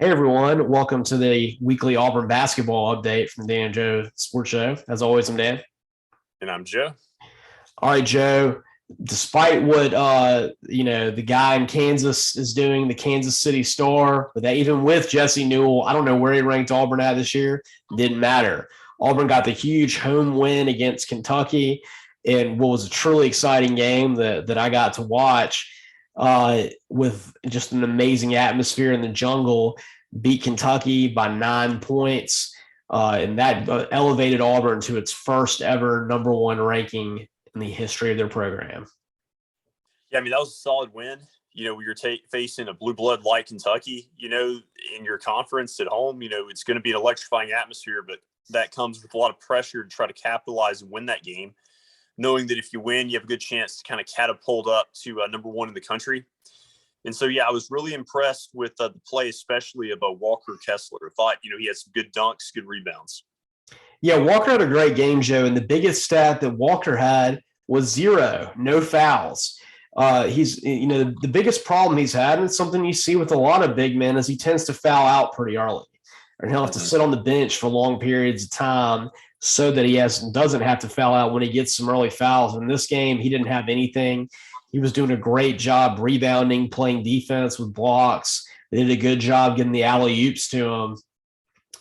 Hey everyone, welcome to the weekly Auburn basketball update from Dan and Joe Sports Show. As always, I'm Dan. And I'm Joe. All right, Joe. Despite what the guy in Kansas is doing, the Kansas City Star, but that even with Jesse Newell, I don't know where he ranked Auburn at this year. Didn't matter. Auburn got the huge home win against Kentucky in what was a truly exciting game that I got to watch with just an amazing atmosphere in the jungle. Beat Kentucky by 9 points, and that elevated Auburn to its first ever number one ranking in the history of their program. Yeah, I mean, that was a solid win. When you're facing a blue blood like Kentucky, in your conference at home, it's going to be an electrifying atmosphere, but that comes with a lot of pressure to try to capitalize and win that game, knowing that if you win, you have a good chance to kind of catapult up to number one in the country. And so, yeah, I was really impressed with the play, especially about Walker Kessler. I thought, he had some good dunks, good rebounds. Yeah, Walker had a great game, Joe, and the biggest stat that Walker had was zero, no fouls. The biggest problem he's had, and it's something you see with a lot of big men, is he tends to foul out pretty early. And he'll have to sit on the bench for long periods of time so that he doesn't have to foul out when he gets some early fouls. In this game, he didn't have anything. He was doing a great job rebounding, playing defense with blocks. They did a good job getting the alley-oops to him,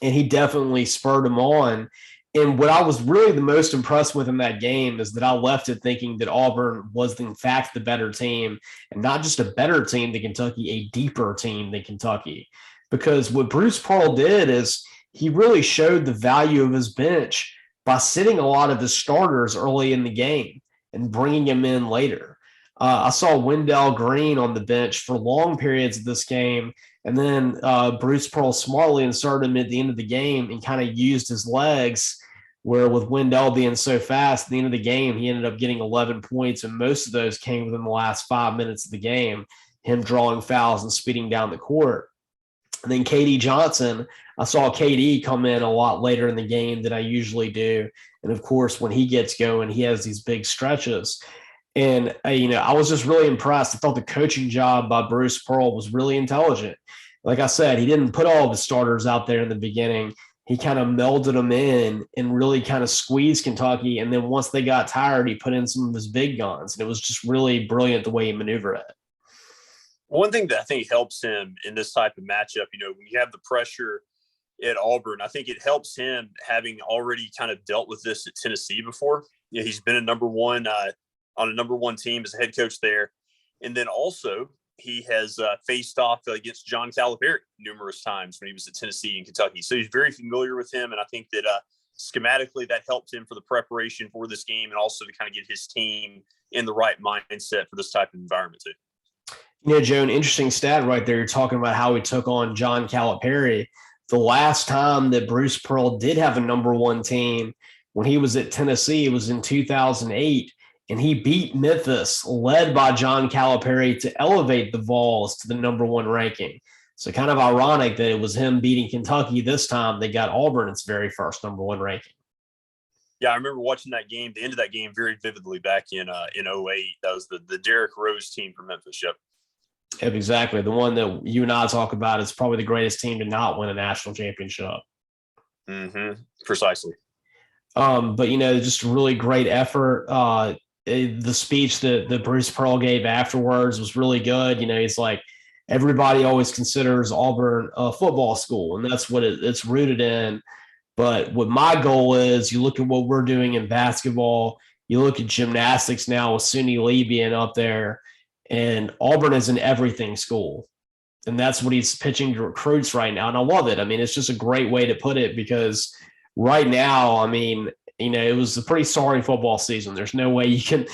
and he definitely spurred him on. And what I was really the most impressed with in that game is that I left it thinking that Auburn was, in fact, the better team, and not just a better team than Kentucky, a deeper team than Kentucky. Because what Bruce Pearl did is he really showed the value of his bench by sitting a lot of his starters early in the game and bringing them in later. I saw Wendell Green on the bench for long periods of this game, and then Bruce Pearl smartly inserted him at the end of the game and kind of used his legs, where with Wendell being so fast, at the end of the game, he ended up getting 11 points, and most of those came within the last 5 minutes of the game, him drawing fouls and speeding down the court. And then KD Johnson, I saw KD come in a lot later in the game than I usually do. And, of course, when he gets going, he has these big stretches. And, I was just really impressed. I thought the coaching job by Bruce Pearl was really intelligent. Like I said, he didn't put all of his starters out there in the beginning. He kind of melded them in and really kind of squeezed Kentucky. And then once they got tired, he put in some of his big guns. And it was just really brilliant the way he maneuvered it. One thing that I think helps him in this type of matchup, when you have the pressure at Auburn, I think it helps him having already kind of dealt with this at Tennessee before. He's been a number one on a number one team as a head coach there. And then also he has faced off against John Calipari numerous times when he was at Tennessee and Kentucky. So he's very familiar with him. And I think that schematically that helped him for the preparation for this game and also to kind of get his team in the right mindset for this type of environment too. Joe, an interesting stat right there. You're talking about how he took on John Calipari. The last time that Bruce Pearl did have a number one team when he was at Tennessee, it was in 2008. And he beat Memphis, led by John Calipari, to elevate the Vols to the number one ranking. So kind of ironic that it was him beating Kentucky this time. They got Auburn its very first number one ranking. Yeah, I remember watching that game, the end of that game, very vividly back in 08. That was the Derrick Rose team from Memphis. Yep. Yep, exactly. The one that you and I talk about is probably the greatest team to not win a national championship. Precisely. But, just a really great effort. The speech that Bruce Pearl gave afterwards was really good. He's like, everybody always considers Auburn a football school, and that's what it's rooted in. But what my goal is, you look at what we're doing in basketball, you look at gymnastics now with Suni Lee being up there, and Auburn is an everything school. And that's what he's pitching to recruits right now. And I love it. I mean, it's just a great way to put it because right now, I mean, it was a pretty sorry football season. There's no way you can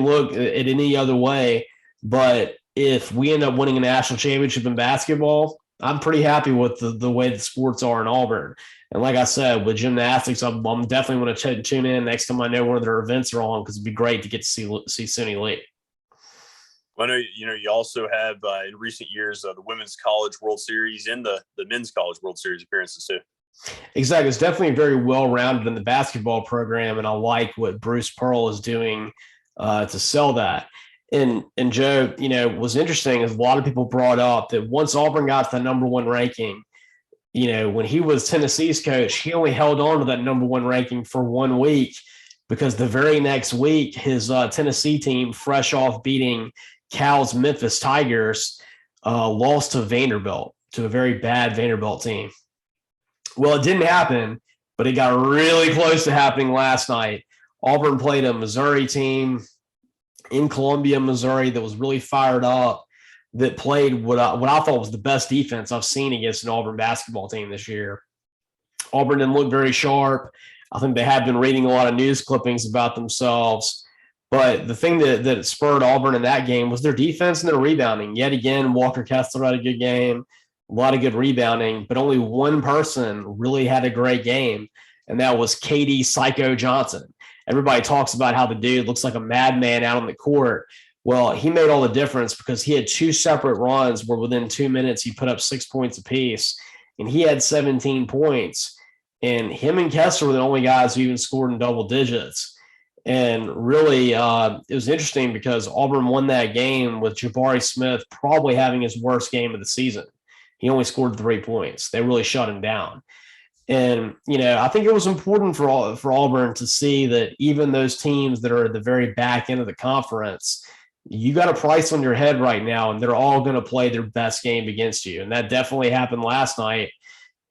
look at any other way. But if we end up winning a national championship in basketball, I'm pretty happy with the way the sports are in Auburn. And like I said, with gymnastics, I'm definitely going to tune in next time I know one of their events are on because it'd be great to get to see Suni Lee. I know, you also have in recent years the Women's College World Series and the Men's College World Series appearances too. Exactly. It's definitely very well-rounded in the basketball program, and I like what Bruce Pearl is doing to sell that. And Joe, was interesting is a lot of people brought up that once Auburn got to the number one ranking, when he was Tennessee's coach, he only held on to that number one ranking for 1 week because the very next week, his Tennessee team, fresh off beating Cal's Memphis Tigers, lost to Vanderbilt, to a very bad Vanderbilt team. Well, it didn't happen, but it got really close to happening last night. Auburn played a Missouri team in Columbia, Missouri that was really fired up, that played what I thought was the best defense I've seen against an Auburn basketball team this year. Auburn didn't look very sharp. I think they have been reading a lot of news clippings about themselves. But the thing that spurred Auburn in that game was their defense and their rebounding. Yet again, Walker Kessler had a good game, a lot of good rebounding, but only one person really had a great game, and that was KD Psycho Johnson. Everybody talks about how the dude looks like a madman out on the court. Well, he made all the difference because he had two separate runs where within 2 minutes he put up 6 points apiece, and he had 17 points. And him and Kessler were the only guys who even scored in double digits. And really, it was interesting because Auburn won that game with Jabari Smith probably having his worst game of the season. He only scored 3 points. They really shut him down. And, I think it was important for Auburn to see that even those teams that are at the very back end of the conference, you got a price on your head right now, and they're all going to play their best game against you. And that definitely happened last night.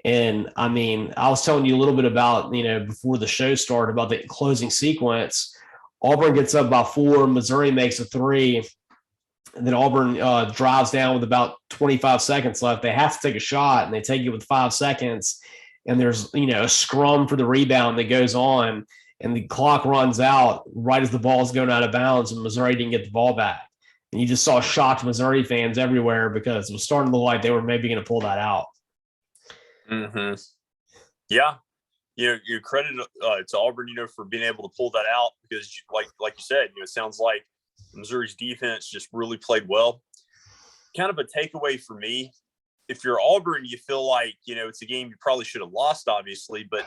And I mean, I was telling you a little bit about, before the show started, about the closing sequence. Auburn gets up by 4, Missouri makes a 3, and then Auburn drives down with about 25 seconds left. They have to take a shot, and they take it with 5 seconds. And there's, a scrum for the rebound that goes on, and the clock runs out right as the ball's going out of bounds, and Missouri didn't get the ball back. And you just saw shocked Missouri fans everywhere because it was starting to look like they were maybe going to pull that out. Mm-hmm. Yeah. You credit to Auburn, for being able to pull that out because, like you said, it sounds like Missouri's defense just really played well. Kind of a takeaway for me, if you're Auburn, you feel like, it's a game you probably should have lost, obviously, but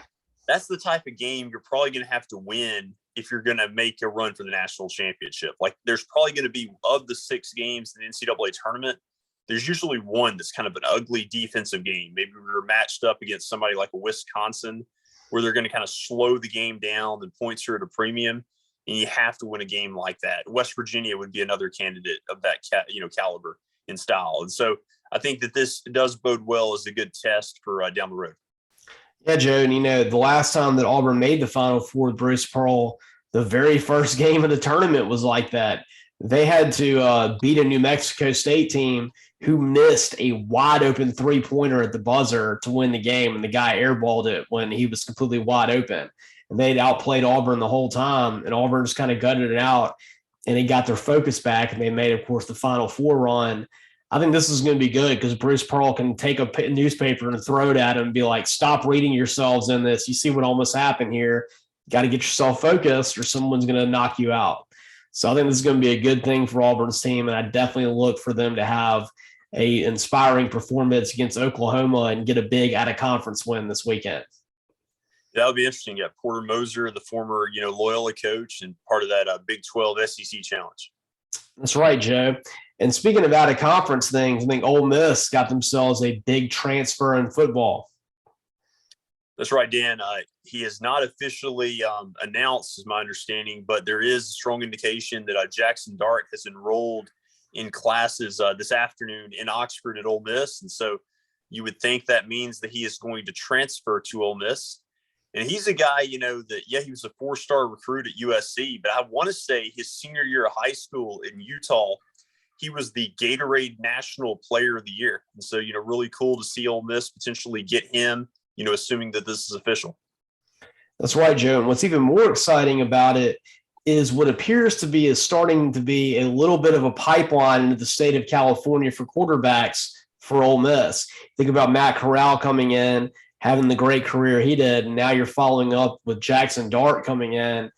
that's the type of game you're probably going to have to win if you're going to make a run for the national championship. Like, there's probably going to be, of the 6 games in the NCAA tournament, there's usually one that's kind of an ugly defensive game. Maybe we're matched up against somebody like a Wisconsin where they're going to kind of slow the game down, the points are at a premium, and you have to win a game like that. West Virginia would be another candidate of that caliber in style. And so I think that this does bode well as a good test for down the road. Yeah, Joe, and the last time that Auburn made the Final Four with Bruce Pearl, the very first game of the tournament was like that. They had to beat a New Mexico State team who missed a wide open 3-pointer at the buzzer to win the game, and the guy airballed it when he was completely wide open. And they'd outplayed Auburn the whole time, and Auburn just kind of gutted it out, and they got their focus back, and they made, of course, the Final Four run. I think this is going to be good because Bruce Pearl can take a newspaper and throw it at him and be like, stop reading yourselves in this. You see what almost happened here. You got to get yourself focused or someone's going to knock you out. So I think this is going to be a good thing for Auburn's team, and I definitely look for them to have a inspiring performance against Oklahoma and get a big out-of-conference win this weekend. That'll be interesting. Yeah, Porter Moser, the former, Loyola coach and part of that Big 12 SEC challenge. That's right, Joe. And speaking of out-of-conference things, I think Ole Miss got themselves a big transfer in football. That's right, Dan. He has not officially announced, is my understanding, but there is a strong indication that Jackson Dart has enrolled in classes this afternoon in Oxford at Ole Miss. And so you would think that means that he is going to transfer to Ole Miss. And he's a guy, he was a 4-star recruit at USC, but I want to say his senior year of high school in Utah, he was the Gatorade National Player of the Year. And so, really cool to see Ole Miss potentially get him, assuming that this is official. That's right, Joe. And what's even more exciting about it is what appears to be starting to be a little bit of a pipeline into the state of California for quarterbacks for Ole Miss. Think about Matt Corral coming in, having the great career he did, and now you're following up with Jackson Dart coming in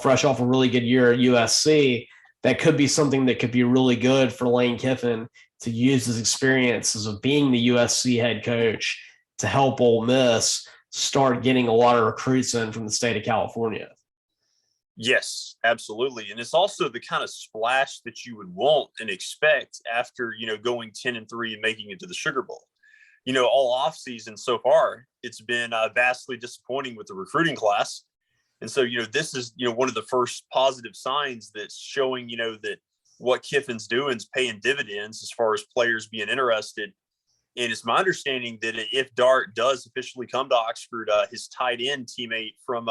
fresh off a really good year at USC. That could be something that could be really good for Lane Kiffin to use his experiences of being the USC head coach to help Ole Miss start getting a lot of recruits in from the state of California. Yes, absolutely. And it's also the kind of splash that you would want and expect after, going 10-3 and making it to the Sugar Bowl. All offseason so far, it's been vastly disappointing with the recruiting class. And so, this is, one of the first positive signs that's showing, that what Kiffin's doing is paying dividends as far as players being interested. And it's my understanding that if Dart does officially come to Oxford, his tight end teammate from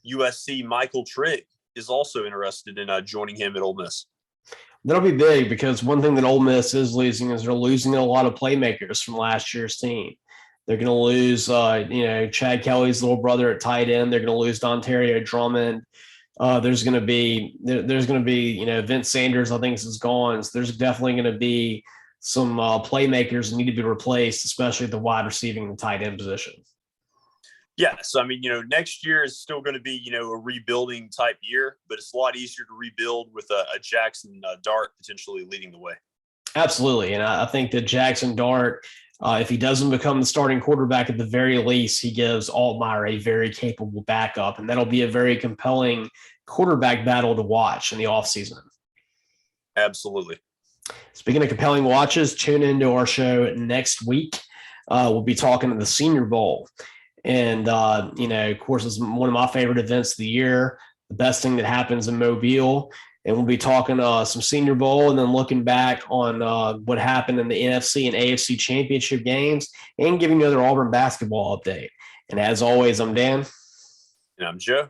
USC, Michael Trigg, is also interested in joining him at Ole Miss. That'll be big because one thing that Ole Miss is losing is they're losing a lot of playmakers from last year's team. They're going to lose, Chad Kelly's little brother at tight end. They're going to lose Dontario Drummond. There's going to be, Vince Sanders, I think, is gone. So there's definitely going to be some playmakers that need to be replaced, especially at the wide receiving and tight end position. Yes. I mean, next year is still going to be, a rebuilding type year, but it's a lot easier to rebuild with a Jackson Dart potentially leading the way. Absolutely. And I think that Jackson Dart, if he doesn't become the starting quarterback at the very least, he gives Altmaier a very capable backup. And that'll be a very compelling quarterback battle to watch in the offseason. Absolutely. Speaking of compelling watches, tune into our show next week. We'll be talking to the Senior Bowl. And, of course, it's one of my favorite events of the year, the best thing that happens in Mobile. And we'll be talking some Senior Bowl and then looking back on what happened in the NFC and AFC championship games and giving you another Auburn basketball update. And as always, I'm Dan. And I'm Joe.